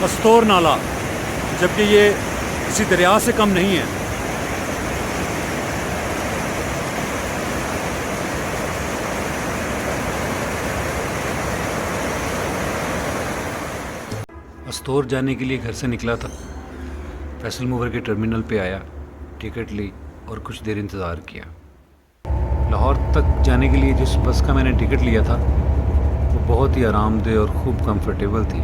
अस्तोर नाला, जबकि ये किसी दरिया से कम नहीं है। अस्तोर जाने के लिए घर से निकला था, फैसल मूवर के टर्मिनल पे आया, टिकट ली और कुछ देर इंतज़ार किया। लाहौर तक जाने के लिए जिस बस का मैंने टिकट लिया था वो बहुत ही आरामदेह और खूब कंफर्टेबल थी।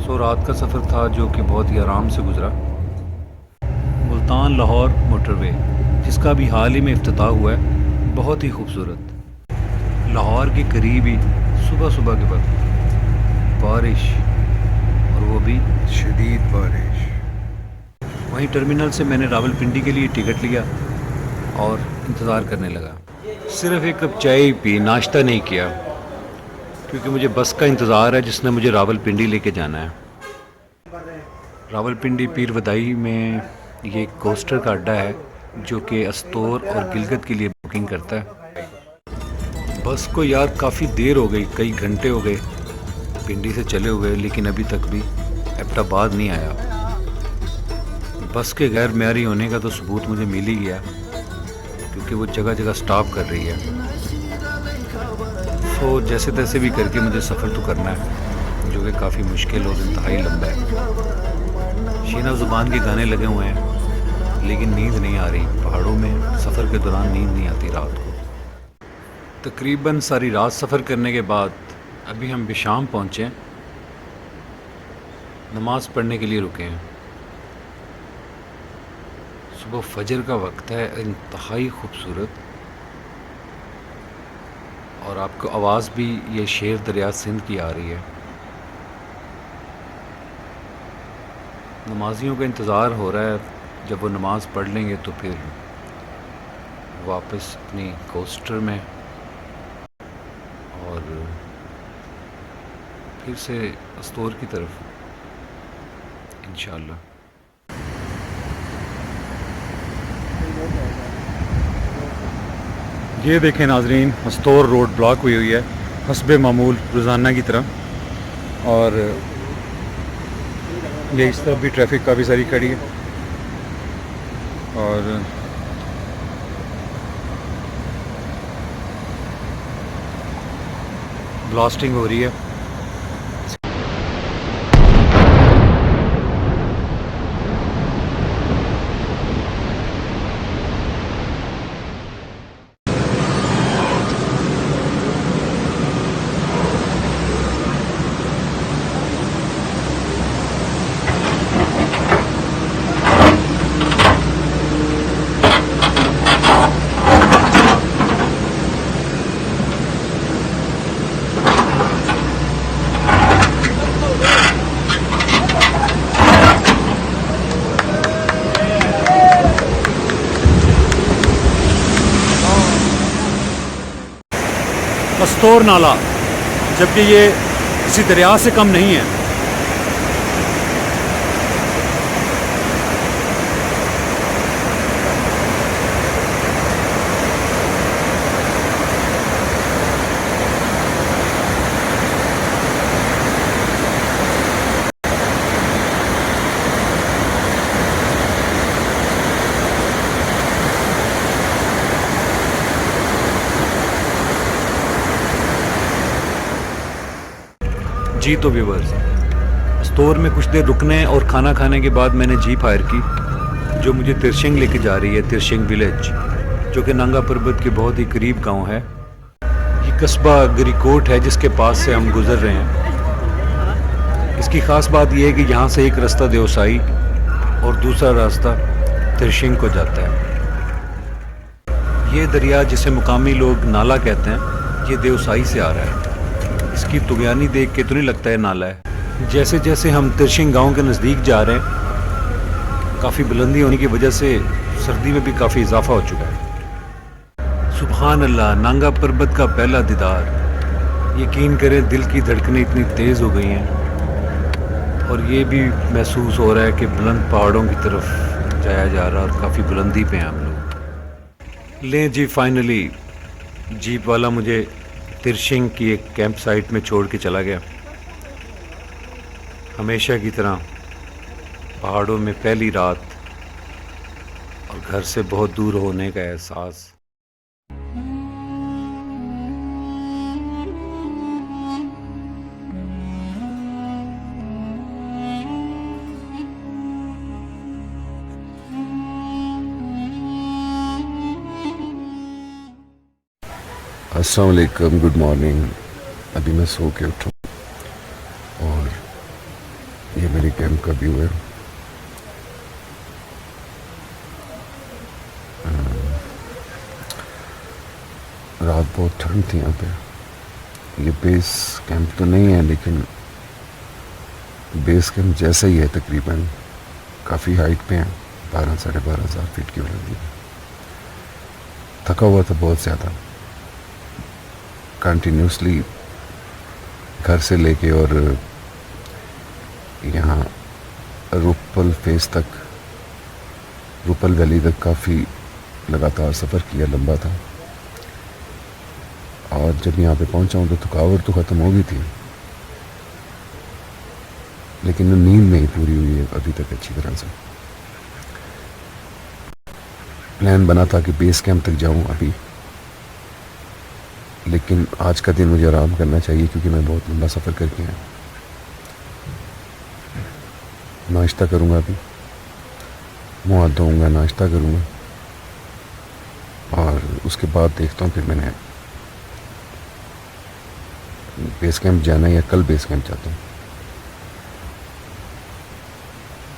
सो रात का सफ़र था जो कि बहुत ही आराम से गुजरा। मुल्तान लाहौर मोटरवे, जिसका भी हाल ही में इफ्तिताह हुआ है, बहुत ही खूबसूरत। लाहौर के करीब ही सुबह सुबह के वक्त बारिश, और वो भी शदीद बारिश। वहीं टर्मिनल से मैंने रावलपिंडी के लिए टिकट लिया और इंतज़ार करने लगा। सिर्फ़ एक कप चाय पी, नाश्ता नहीं किया, क्योंकि मुझे बस का इंतज़ार है जिसने मुझे रावलपिंडी लेके जाना है। रावलपिंडी पीर वदाई में ये कोस्टर का अड्डा है जो कि अस्तोर और गिलगित के लिए बुकिंग करता है। बस को यार काफ़ी देर हो गई, कई घंटे हो गए पिंडी से चले हुए, लेकिन अभी तक भी एबटाबाद नहीं आया। बस के गैर मेयारी होने का तो सबूत मुझे मिल ही गया, क्योंकि वो जगह जगह स्टॉप कर रही है। तो जैसे तैसे भी करके मुझे सफ़र तो करना है, जो कि काफ़ी मुश्किल और इंतहाई लंबा है। शीना ज़ुबान के गाने लगे हुए हैं, लेकिन नींद नहीं आ रही। पहाड़ों में सफ़र के दौरान नींद नहीं आती रात को। तकरीबन सारी रात सफ़र करने के बाद अभी हम बिशाम पहुँचे, नमाज़ पढ़ने के लिए रुके हैं। सुबह फजर का वक्त है, इंतहाई खूबसूरत, और आपको आवाज़ भी ये शेर दरिया सिंध की आ रही है। नमाजियों का इंतज़ार हो रहा है, जब वो नमाज़ पढ़ लेंगे तो फिर वापस अपनी कोस्टर में और फिर से अस्तोर की तरफ इंशाअल्लाह। ये देखें नाजरीन, अस्तोर रोड ब्लॉक हुई हुई है हस्बे मामूल रोज़ाना की तरह, और ये इस तरफ भी ट्रैफिक काफ़ी सारी खड़ी है और ब्लास्टिंग हो रही है। अस्तोर नाला, जबकि ये किसी दरिया से कम नहीं है। जी तो व्यूवर्स, अस्तोर में कुछ देर रुकने और खाना खाने के बाद मैंने जीप हायर की, जो मुझे तिरशिंग लेके जा रही है, तिरशिंग विलेज, जो कि नंगा पर्वत के बहुत ही करीब गांव है। ये कस्बा गरीकोट है जिसके पास से हम गुजर रहे हैं। इसकी ख़ास बात यह है कि यहाँ से एक रास्ता देवसाई और दूसरा रास्ता तिरशिंग को जाता है। ये दरिया, जिसे मुकामी लोग नाला कहते हैं, ये देवसाई से आ रहा है। इसकी तुगयानी देख के तो नहीं लगता है नाला है। जैसे जैसे हम तिरशिंग गांव के नज़दीक जा रहे हैं, काफ़ी बुलंदी होने की वजह से सर्दी में भी काफ़ी इजाफा हो चुका है। सुभान अल्लाह, नांगा पर्वत का पहला दीदार। यकीन करें, दिल की धड़कनें इतनी तेज़ हो गई हैं और ये भी महसूस हो रहा है कि बुलंद पहाड़ों की तरफ जाया जा रहा है और काफ़ी बुलंदी पे हैं हम लोग। लें जी, फाइनली जीप वाला मुझे तिरशिंग की एक कैंप साइट में छोड़ के चला गया। हमेशा की तरह पहाड़ों में पहली रात और घर से बहुत दूर होने का एहसास। अस्सलाम वालेकुम, गुड मॉर्निंग। अभी मैं सो के उठा और ये मेरे कैंप का व्यू है। रात बहुत ठंड थी यहाँ पे। ये बेस कैंप तो नहीं है लेकिन बेस कैंप जैसा ही है तकरीबन। काफ़ी हाइट पे है, 12-12.5 फीट की बुलंदी। थका हुआ था बहुत ज़्यादा, कंटिन्यूसली घर से लेके और यहाँ रूपल फेस तक, रूपल वैली तक काफ़ी लगातार सफ़र किया, लंबा था। और जब यहाँ पे पहुँचा हूँ तो थकावट तो ख़त्म हो गई थी, लेकिन नींद नहीं पूरी हुई है अभी तक अच्छी तरह से। प्लान बना था कि बेस कैंप तक जाऊँ अभी, लेकिन आज का दिन मुझे आराम करना चाहिए क्योंकि मैं बहुत लंबा सफ़र करके आया। नाश्ता करूँगा अभी, मुँह हाथ धोऊँगा, नाश्ता करूँगा और उसके बाद देखता हूँ फिर मैंने बेस कैंप जाना है या कल बेस कैंप जाता हूँ।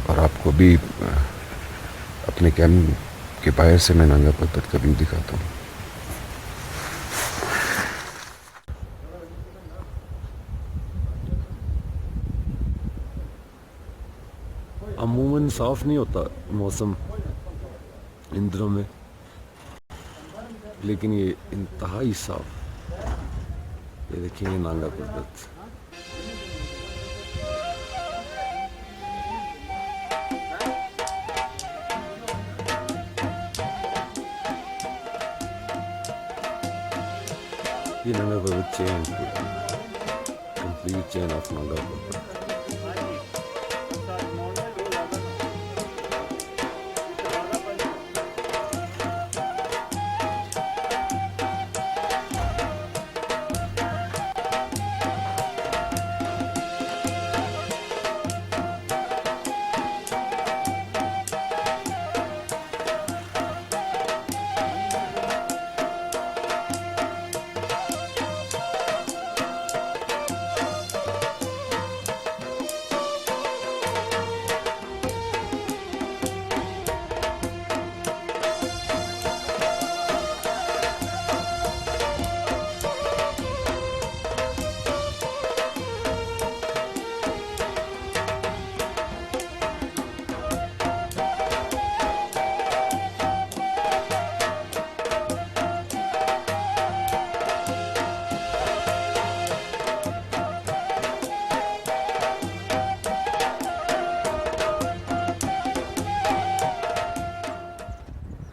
और आपको भी अपने कैंप के बाहर से मैं नंगा पर्वत का व्यू दिखाता हूँ। अमूमन साफ नहीं होता मौसम इन दिनों में, लेकिन ये इंतहाई साफ। ये देखिए ये नांगा पर्वत। ये नांगा पर्वत chain, complete chain of Nanga पर्वत।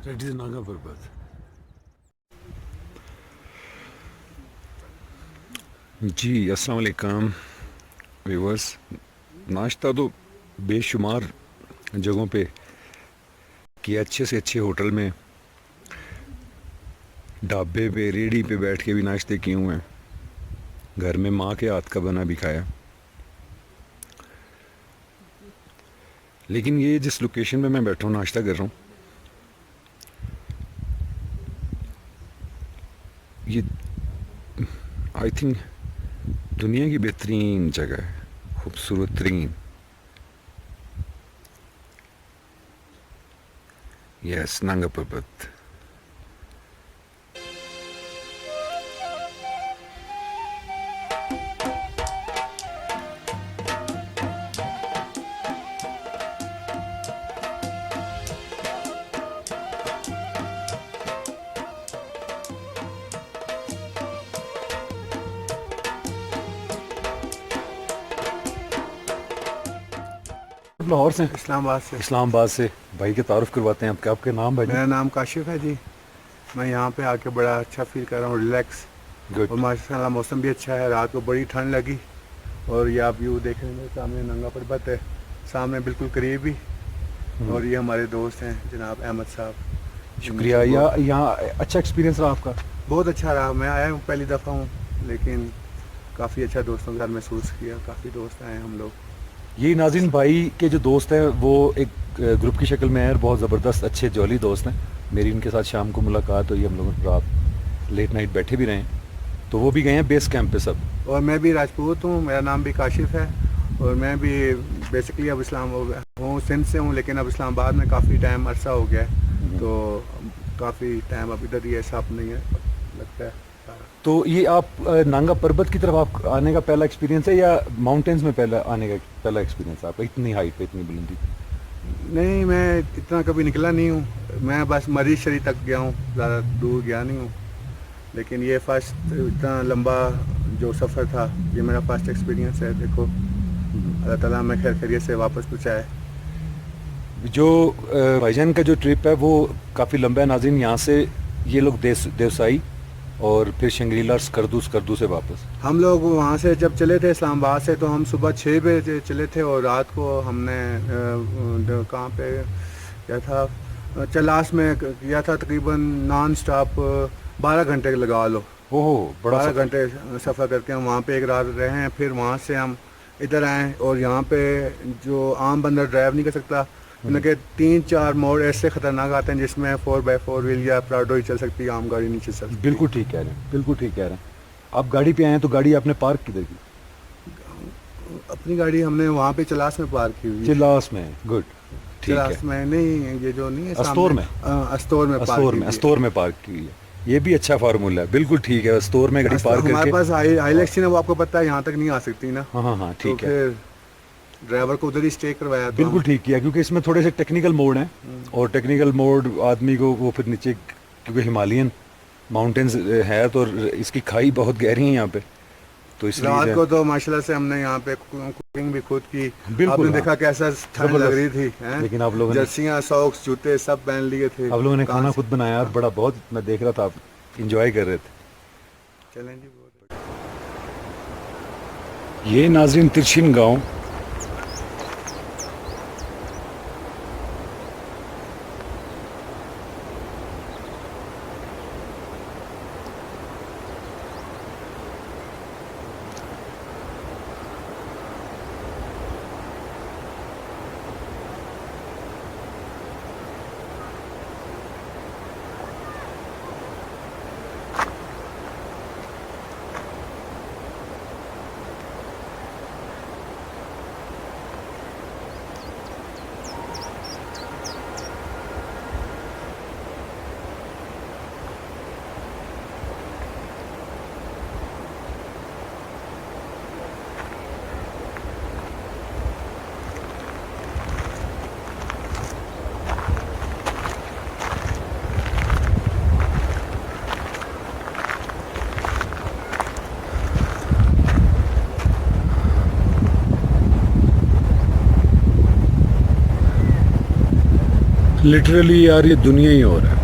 That is नागा पर्वत। जी अस्सलाम वालेकुम व्यूअर्स। नाश्ता तो बेशुमार जगहों पे कि अच्छे से अच्छे होटल में, ढाबे पे, रेहड़ी पे बैठ के भी नाश्ते किए हुए हैं। घर में माँ के हाथ का बना भी खाया। लेकिन ये जिस लोकेशन में मैं बैठा हूँ, नाश्ता कर रहा हूँ, ये आई थिंक दुनिया की बेहतरीन जगह है, खूबसूरत तरीन। यस, नांगा पर्वत। लाहौर से? इस्लामाबाद से। भाई के तारुफ करवाते हैं आपके। आपके नाम भाई? मेरा नाम काशिफ है जी। मैं यहाँ पे आके बड़ा अच्छा फील कर रहा हूँ, रिलैक्स। और माशाल्लाह मौसम भी अच्छा है। रात को बड़ी ठंड लगी और ये आप व्यू देख रहे हैं, सामने नंगा पर्वत है, सामने बिल्कुल करीब ही। और ये हमारे दोस्त हैं जनाब अहमद साहब। शुक्रिया। यहाँ अच्छा एक्सपीरियंस रहा आपका? बहुत अच्छा रहा। मैं आया हूँ पहली दफ़ा हूँ, लेकिन काफ़ी अच्छा दोस्तों के साथ महसूस किया। काफ़ी दोस्त आए हम लोग। ये नाज़रीन भाई के जो दोस्त हैं वो एक ग्रुप की शक्ल में है और बहुत ज़बरदस्त अच्छे जॉली दोस्त हैं। मेरी उनके साथ शाम को मुलाकात हुई, हम लोग रात लेट नाइट बैठे भी रहे हैं। तो वो भी गए हैं बेस कैंप पे सब। और मैं भी राजपूत हूँ, मेरा नाम भी काशिफ है, और मैं भी बेसिकली अब इस्लाम हूँ, सिंध से हूँ, लेकिन अब इस्लामाबाद में काफ़ी टाइम अरसा हो गया है। तो काफ़ी टाइम अब इधर ही है, साफ नहीं है लगता है सारा। तो ये आप नांगा पर्वत की तरफ आप आने का पहला एक्सपीरियंस है या माउंटेन्स में पहला आने का पहला एक्सपीरियंस है आपका, इतनी हाइट पे, इतनी बुलंदी पे? नहीं, मैं इतना कभी निकला नहीं हूँ। मैं बस मरीज शरी तक गया हूँ, ज़्यादा दूर गया नहीं हूँ। लेकिन ये फर्स्ट इतना लंबा जो सफ़र था, ये मेरा फर्स्ट एक्सपीरियंस है। देखो अल्लाह ताला हमें खैर खैरियत से वापस पहुँचाए। जो भाईजान का जो ट्रिप है वो काफ़ी लंबा है नाज़रीन। यहाँ से ये लोग देवसाई और फिर शंग्रीला, स्कर्दू से वापस। हम लोग वहाँ से जब चले थे इस्लामाबाद से, तो हम सुबह 6 बजे चले थे, और रात को हमने कहाँ पे क्या था, चलास में किया था। तकरीबन नॉन स्टॉप 12 घंटे लगा लो। ओहो, बड़ा 12 सफ़र। घंटे सफ़र करके हम वहाँ पे एक रात रहे हैं। फिर वहाँ से हम इधर आए, और यहाँ पे जो आम बंदा ड्राइव नहीं कर सकता, उनके 3-4 मोड़ ऐसे ख़तरनाक आते हैं जिसमें 4x4 व्हील या प्राडो ही चल सकती है, आम गाड़ी नहीं चल सकती। बिल्कुल ठीक कह रहे हैं, बिल्कुल ठीक कह रहे हैं। आप गाड़ी पे आए हैं तो गाड़ी आपने पार्क किधर की? अपनी गाड़ी हमने वहाँ पे चलास में पार्क की हुई। चिल्लास में। गुड, ठीक है। चलास में नहीं, ये जो नहीं है अस्तौर में? अस्तौर में अस्तौर में पार्क की हुई है। ये भी अच्छा फार्मूला है, बिल्कुल ठीक है। अस्तौर में गाड़ी पार्क हमारे करके। पास हाईलैक्स है, वो आपको पता है यहाँ तक नहीं आ सकती ना। हाँ, तो ठीक है। फिर ड्राइवर को उधर ही स्टे करवाया। तो बिल्कुल ठीक किया, क्योंकि इसमें थोड़े से टेक्निकल मोड हैं, और टेक्निकल मोड आदमी को वो फिर नीचे, क्योंकि हिमालयन माउंटेन्स है तो इसकी खाई बहुत गहरी है यहाँ पे, तो इसलिए रात को तो माशाल्लाह से हमने यहाँ पे कुकिंग भी खुद की। बिल्कुल, आपने हाँ। देखा कैसा ठंड लग रही थी, हैं? लेकिन आप लोगों ने जर्सियाँ, सॉक्स, जूते सब पहन लिए थे। आप लोगों ने कहाँ खाना से- खुद बनाया और बड़ा बहुत, मैं देख रहा था आप इंजॉय कर रहे थे। चलें जी, बहुत ये नाज़रीन तिरछिन गांव, लिटरली यार ये दुनिया ही और है।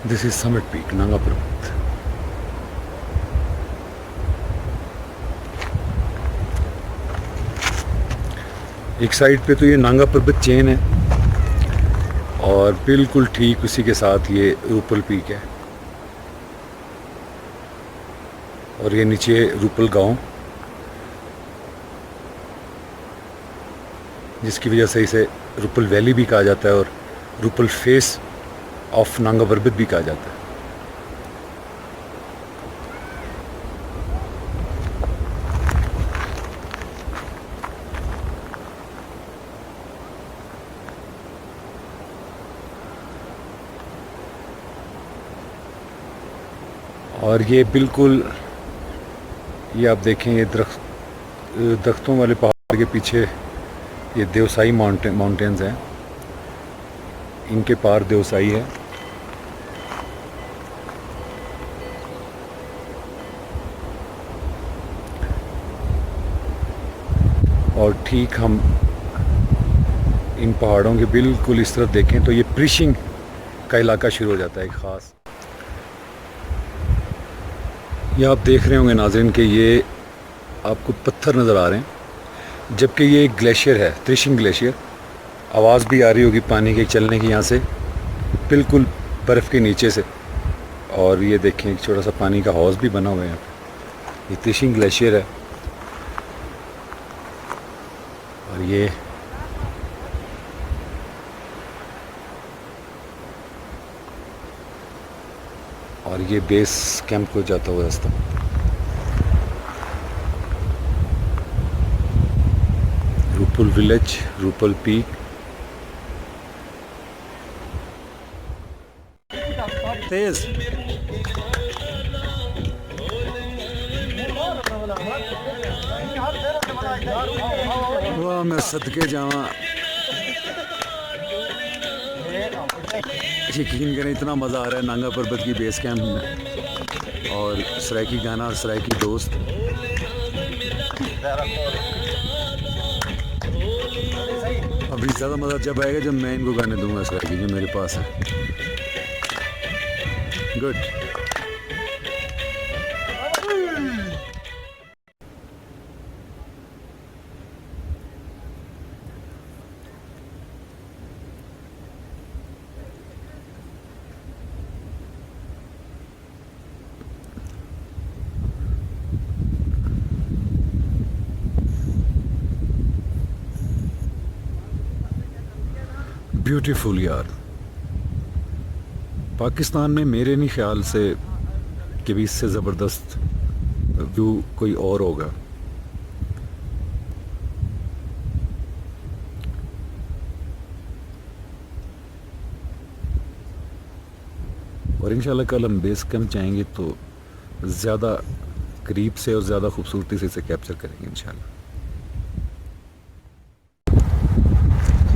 This is summit peak, Nanga पर्वत। एक साइड पे तो ये नांगा पर्वत चेन है, और बिल्कुल ठीक उसी के साथ ये रूपल पीक है, और ये नीचे रूपल गांव, जिसकी वजह से इसे रूपल वैली भी कहा जाता है और रूपल फेस ऑफ नांगा पर्वत भी कहा जाता है। और ये बिल्कुल, ये आप देखें, ये दरख्तों वाले पहाड़ के पीछे ये देवसाई माउंटेन्स हैं, इनके पार देवसाई है। और ठीक हम इन पहाड़ों के बिल्कुल इस तरफ देखें तो ये प्रिशिंग का इलाका शुरू हो जाता है एक ख़ास। ये आप देख रहे होंगे नाज़रीन कि ये आपको पत्थर नज़र आ रहे हैं, जबकि ये एक ग्लेशियर है, त्रिशिंग ग्लेशियर। आवाज़ भी आ रही होगी पानी के चलने की यहाँ से, बिल्कुल बर्फ़ के नीचे से। और ये देखें एक छोटा सा पानी का हौज़ भी बना हुआ है यहाँ पे। ये त्रिशिंग ग्लेशियर है। और ये बेस कैंप को जाता हुआ रास्ता। Rupal village, Rupal peak. तेज वाह, मैं सदके जावा। यकीन करें इतना मज़ा आ रहा है नांगा पर्वत की बेस कैंप में। और सराइकी गाना और सराइकी दोस्त। अभी ज़्यादा मज़ा जब आएगा जब मैं इनको गाने दूंगा सराइकी जो मेरे पास है। गुड। ब्यूटीफुल यार। पाकिस्तान में मेरे नहीं ख्याल से कि भी इससे ज़बरदस्त व्यू कोई और होगा। और इंशाल्लाह कल हम बेस कैंप जाएंगे तो ज़्यादा करीब से और ज़्यादा खूबसूरती से इसे कैप्चर करेंगे इंशाल्लाह।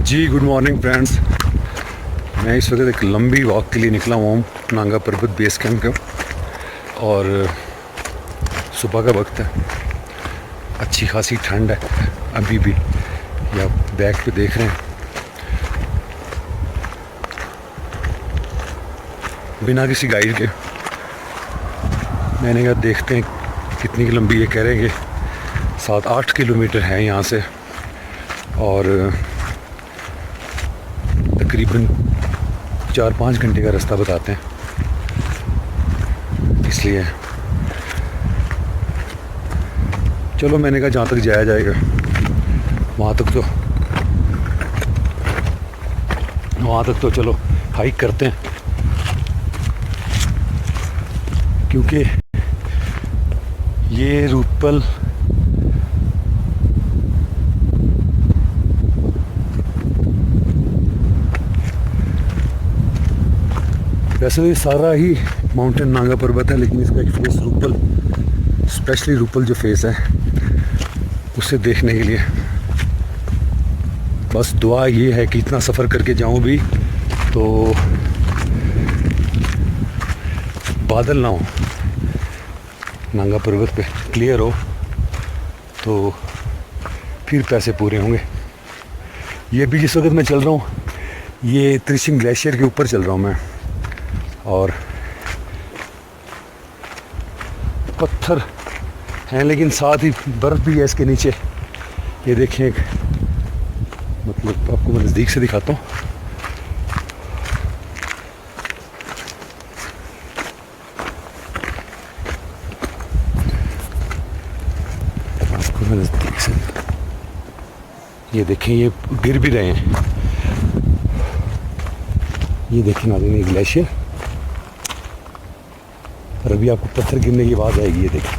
जी गुड मॉर्निंग फ्रेंड्स। मैं इस वक्त एक लंबी वॉक के लिए निकला हुआ हूँ नांगा पर्वत बेस कैंप का। और सुबह का वक्त है, अच्छी खासी ठंड है अभी भी। ये आप बैक पे देख रहे हैं, बिना किसी गाइड के मैंने कहा देखते हैं कितनी लंबी। ये कह रहे हैं कि 7-8 किलोमीटर है यहाँ से और तकरीबन 4-5 घंटे का रास्ता बताते हैं। इसलिए चलो मैंने कहा जहाँ तक जाया जाएगा वहाँ तक तो चलो हाइक करते हैं, क्योंकि ये रूपल वैसे तो ये सारा ही माउंटेन नांगा पर्वत है, लेकिन इसका एक फेस रूपल, स्पेशली रूपल जो फेस है उसे देखने के लिए बस दुआ ये है कि इतना सफ़र करके जाऊं भी तो बादल ना हो, नांगा पर्वत पे क्लियर हो, तो फिर पैसे पूरे होंगे। ये भी जिस वक्त मैं चल रहा हूँ ये त्रिशिंग ग्लेशियर के ऊपर चल रहा हूँ मैं, और पत्थर हैं लेकिन साथ ही बर्फ़ भी है इसके नीचे। ये देखें, एक मतलब आपको मैं नज़दीक से दिखाता हूँ। आपको मैं नज़दीक से ये देखें, ये गिर भी रहे हैं। ये देखें नाज़रीन, ये ग्लेशियर, और अभी आपको पत्थर गिरने की आवाज़ आएगी। ये देखिए,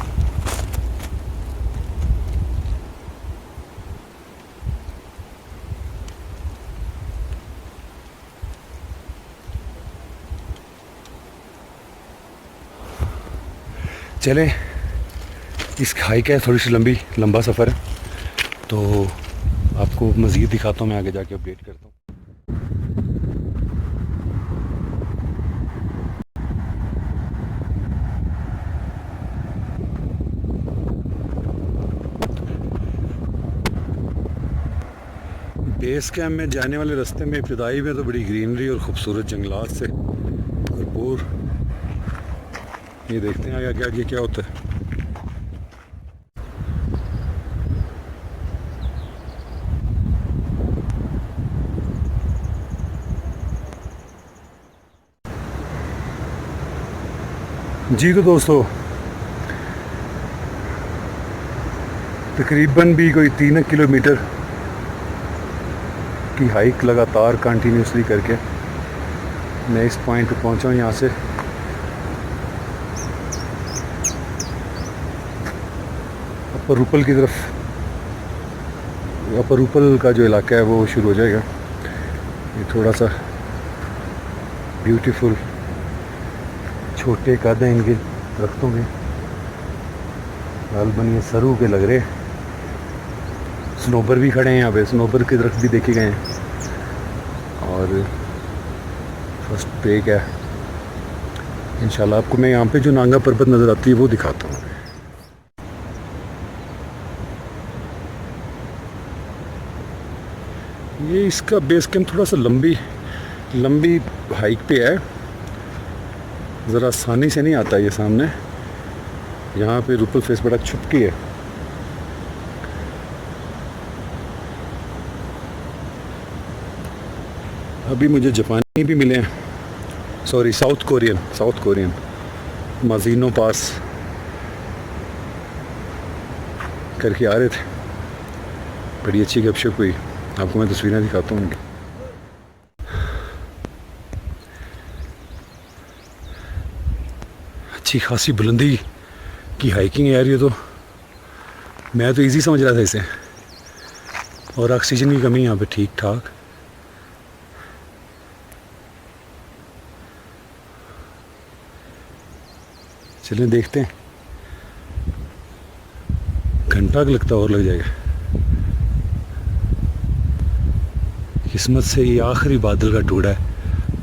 चलें, इस हाइक है थोड़ी सी लंबा सफ़र है, तो आपको मज़ीद दिखाता हूँ, मैं आगे जाके अपडेट करता हूँ। बेस कैम्प में जाने वाले रास्ते में इब्तदाई में तो बड़ी ग्रीनरी और ख़ूबसूरत जंगलात से भरपूर। ये देखते हैं आगे आगे क्या होता है। जी तो दोस्तों, तकरीबन भी कोई 3 किलोमीटर की हाइक लगातार कंटिन्यूसली करके मैं इस पॉइंट पे पहुंचा हूँ। यहाँ से अपर रूपल की तरफ, अपर रूपल का जो इलाका है वो शुरू हो जाएगा। ये थोड़ा सा ब्यूटीफुल छोटे कद हैं इनके दरख्तों के, लाल बनिए सरू के लग रहे। स्नोबर भी खड़े हैं यहाँ पे, स्नोबर के दरख्त भी देखे गए हैं। और फर्स्ट पेक है इंशाल्लाह। आपको मैं यहाँ पे जो नांगा पर्वत नज़र आती है वो दिखाता हूँ। ये इसका बेस कैंप थोड़ा सा लंबी हाइक पे है, ज़रा आसानी से नहीं आता ये सामने। यहाँ पे रूपल फेस बड़ा छुपकी है। अभी मुझे जापानी भी मिले हैं, सॉरी साउथ कोरियन माजीनो पास करके आ रहे थे। बड़ी अच्छी गपशप हुई, आपको मैं तस्वीरें दिखाता हूँ। अच्छी खासी बुलंदी की हाइकिंग है यार ये तो। मैं तो इजी समझ रहा था इसे, और ऑक्सीजन की कमी यहाँ पे ठीक ठाक। चलें देखते हैं, घंटा लगता और लग जाएगा। किस्मत से ये आखिरी बादल का टुकड़ा है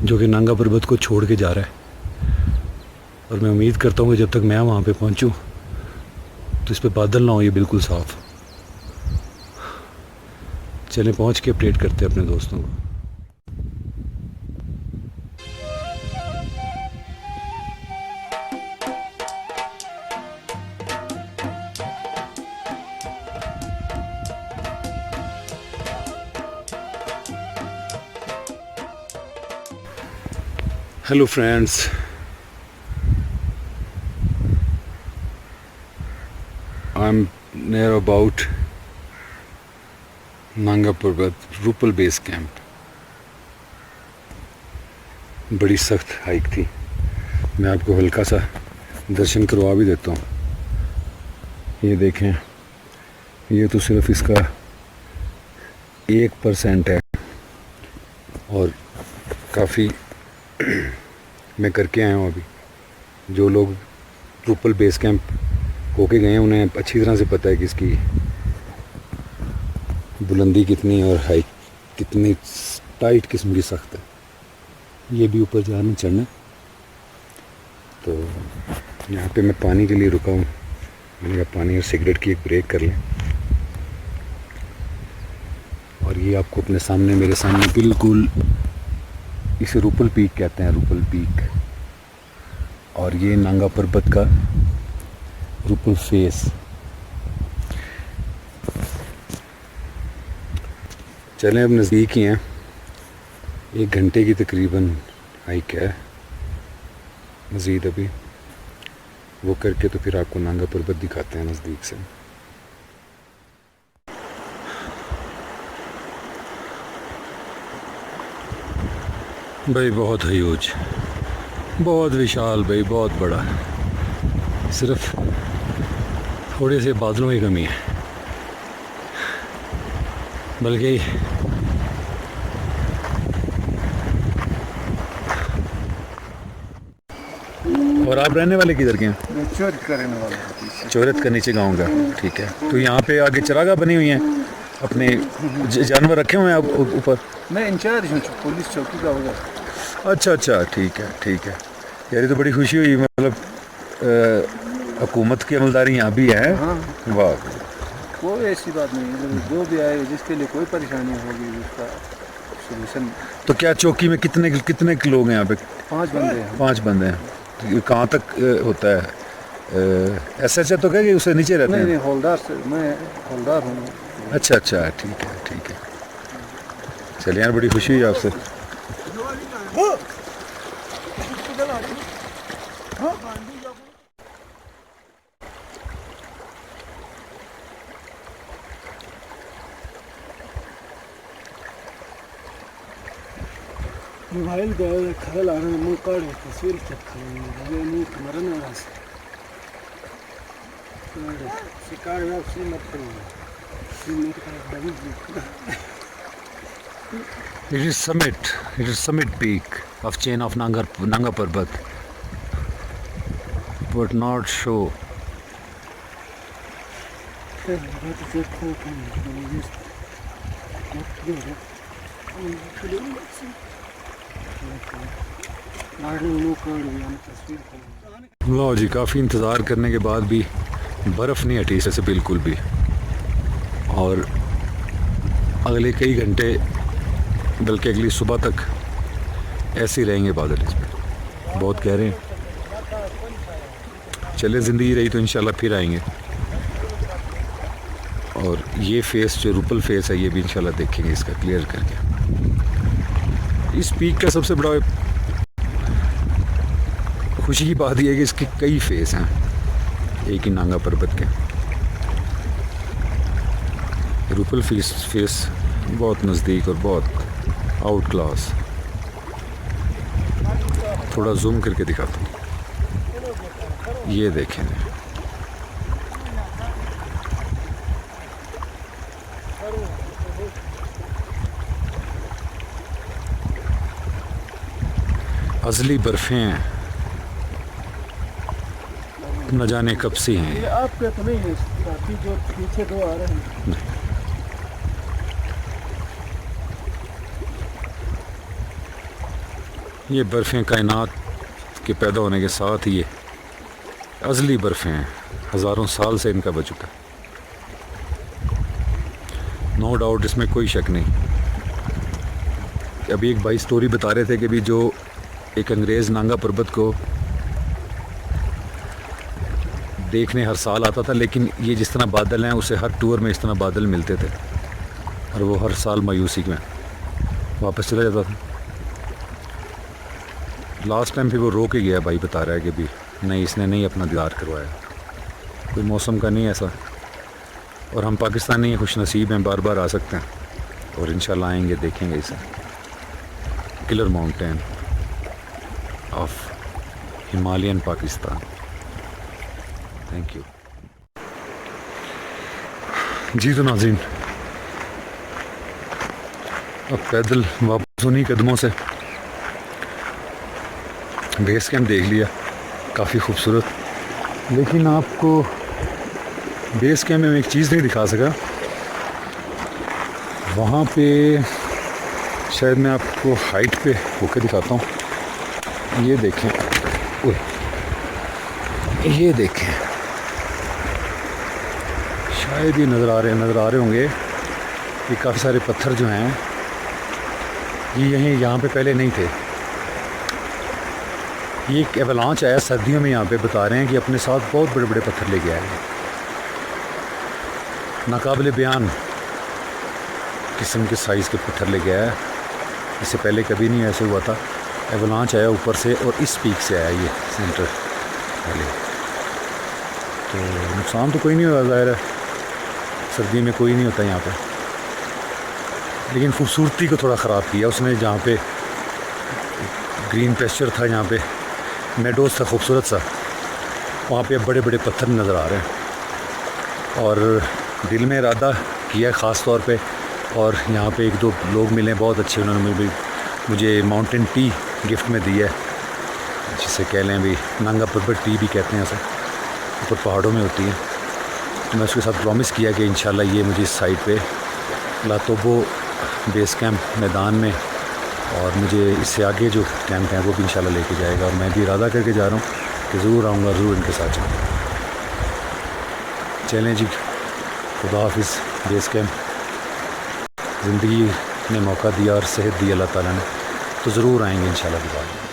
जो कि नांगा पर्वत को छोड़ के जा रहा है। और मैं उम्मीद करता हूँ कि जब तक मैं वहाँ पे पहुँचूँ तो इस पे बादल ना हो, ये बिल्कुल साफ। चलें पहुँच के अपडेट करते हैं अपने दोस्तों को। Hello friends, I'm near about Nanga पर्वत रूपल बेस कैंप। बड़ी सख्त हाइक थी, मैं आपको हल्का सा दर्शन करवा भी देता हूँ। ये देखें, ये तो सिर्फ इसका 1% है और काफ़ी मैं करके आया हूँ। अभी जो लोग रूपल बेस कैंप होके गए हैं उन्हें अच्छी तरह से पता है कि इसकी बुलंदी कितनी और हाइट कितनी टाइट किस्म की सख्त है। ये भी ऊपर जाना चढ़ना। तो यहाँ पे मैं पानी के लिए रुका हूँ, मैंने कहा पानी और सिगरेट की एक ब्रेक कर लें। और ये आपको अपने सामने, मेरे सामने बिल्कुल, इसे रूपल पीक कहते हैं, रूपल पीक। और ये नांगा पर्वत का रूपल फेस। चलें अब नज़दीक ही हैं, 1 घंटे की तकरीबन हाइक है मज़ीद अभी। वो करके तो फिर आपको नांगा पर्वत दिखाते हैं नज़दीक से। भाई बहुत ह्यूज, बहुत विशाल भाई, बहुत बड़ा। सिर्फ थोड़े से बादलों की कमी है, बल्कि और आप रहने वाले किधर के हैं? चोरत का रहने वाला हूँ। चोरत का नीचे गाँव का, ठीक है। तो यहाँ पे आगे चरागाह बनी हुई हैं, अपने जानवर रखे हुए हैं आप ऊपर? मैं इंचार्ज हूँ पुलिस चौकी का होगा। अच्छा अच्छा, ठीक है ठीक है। यार ये तो बड़ी खुशी हुई, मतलब हुकूमत की अमलदारी यहाँ भी है। हाँ। वाह, कोई ऐसी बात नहीं है, जो भी आए जिसके लिए कोई परेशानी होगी उसका सोल्यूशन। तो क्या चौकी में कितने कितने लोग हैं यहाँ पे? 5 बंदे हैं। 5 बंदे हैं। तो ये कहाँ तक होता है? SHO तो क्या कि उससे नीचे रहते नहीं हैं? नहीं, हौलदार से, मैं हौलदार हूँ। अच्छा अच्छा, ठीक है ठीक है। चलिए यार, बड़ी खुशी हुई आपसे। मोबाइल का ख्याल आ रहा है, मुँह काढ़ तस्वीर चेक करेंगे मुँह मरने वाला से शिकार है, उसी मत करेंगे। It is summit peak of chain of Nanga Parbat, but not show. लो जी, काफ़ी इंतज़ार करने के बाद भी बर्फ़ नहीं हटी इससे बिल्कुल भी, और अगले कई घंटे बल्कि अगली सुबह तक ऐसे ही रहेंगे बादल इसमें, बहुत गहरे हैं। चले, ज़िंदगी रही तो इंशाल्लाह फिर आएंगे। और ये फेस जो रूपल फेस है, ये भी इंशाल्लाह देखेंगे इसका क्लियर करके। इस पीक का सबसे बड़ा खुशी की बात यह है कि इसके कई फेस हैं एक ही नांगा पर्वत के। रूपल फेस बहुत नज़दीक और बहुत आउट क्लास। थोड़ा जूम करके दिखाता हूँ, ये देखें। अज़ली बर्फ़ें हैं, न जाने कब से हैं। ये आपके तो नहीं है, काफी जो पीछे 2 आ रहे हैं। ये बर्फ़ें कायनात के पैदा होने के साथ ही ये अज़ली बर्फ़ें हैं, हज़ारों साल से इनका वजूद है। नो डाउट, इसमें कोई शक नहीं। अभी एक भाई स्टोरी बता रहे थे कि भी जो एक अंग्रेज़ नांगा पर्वत को देखने हर साल आता था, लेकिन ये जिस तरह बादल हैं उसे हर टूर में इस तरह बादल मिलते थे, और वो हर साल मायूसी में वापस चला जाता था। लास्ट टाइम फिर वो रो के गया, भाई बता रहा है कि भी नहीं, इसने नहीं अपना दीदार करवाया। कोई मौसम का नहीं ऐसा, और हम पाकिस्तानी खुश नसीब हैं, बार बार आ सकते हैं, और इंशाल्लाह आएंगे, देखेंगे इसे। Killer mountain of Himalayan Pakistan. Thank you ji. तो नाज़रीन, अब पैदल वापस उन्हीं कदमों से बेस कैंप देख लिया, काफ़ी खूबसूरत। लेकिन आपको बेस कैंप में एक चीज़ नहीं दिखा सका, वहाँ पे शायद मैं आपको हाइट पे होकर दिखाता हूँ। ये देखें, ये देखें, शायद ये नज़र आ रहे होंगे। ये काफ़ी सारे पत्थर जो हैं, ये यहाँ पे पहले नहीं थे। ये एक एवलांच आया सर्दियों में, यहाँ पे बता रहे हैं कि अपने साथ बहुत बड़े बड़े पत्थर लेके आए हैं। नाकाबिले बयान किस्म के साइज़ के पत्थर लेके आया। इससे पहले कभी नहीं ऐसे हुआ था। एवलांच आया ऊपर से, और इस पीक से आया ये सेंटर पहले। तो नुकसान तो कोई नहीं हुआ, ज़ाहिर है सर्दी में कोई नहीं होता यहाँ पे, लेकिन खूबसूरती को थोड़ा ख़राब किया उसने। जहाँ पे ग्रीन पेस्चर था, यहाँ पे मेडोज़ था खूबसूरत सा, वहाँ पे अब बड़े बड़े पत्थर नज़र आ रहे हैं। और दिल में इरादा किया ख़ास तौर पे, और यहाँ पे 1-2 लोग मिले बहुत अच्छे, उन्होंने मुझे माउंटेन टी गिफ्ट में दिया है, जिसे कह लें भी नांगा पर्वत टी भी कहते हैं, ऐसा ऊपर पहाड़ों में होती है। तो मैं उसके साथ प्रॉमिस किया कि इंशाल्लाह ये मुझे इस साइड पे लातोबो बेस कैंप मैदान में, और मुझे इससे आगे जो कैंप हैं वो भी इंशाल्लाह लेके जाएगा। और मैं भी इरादा करके जा रहा हूँ कि ज़रूर आऊँगा, ज़रूर इनके साथ जाऊँगा। चलें जी, खुदा हाफिज़ बेस कैंप। ज़िंदगी ने मौका दिया और सेहत दी अल्लाह ताला ने, तो ज़रूर आएंगे इंशाल्लाह दोबारा।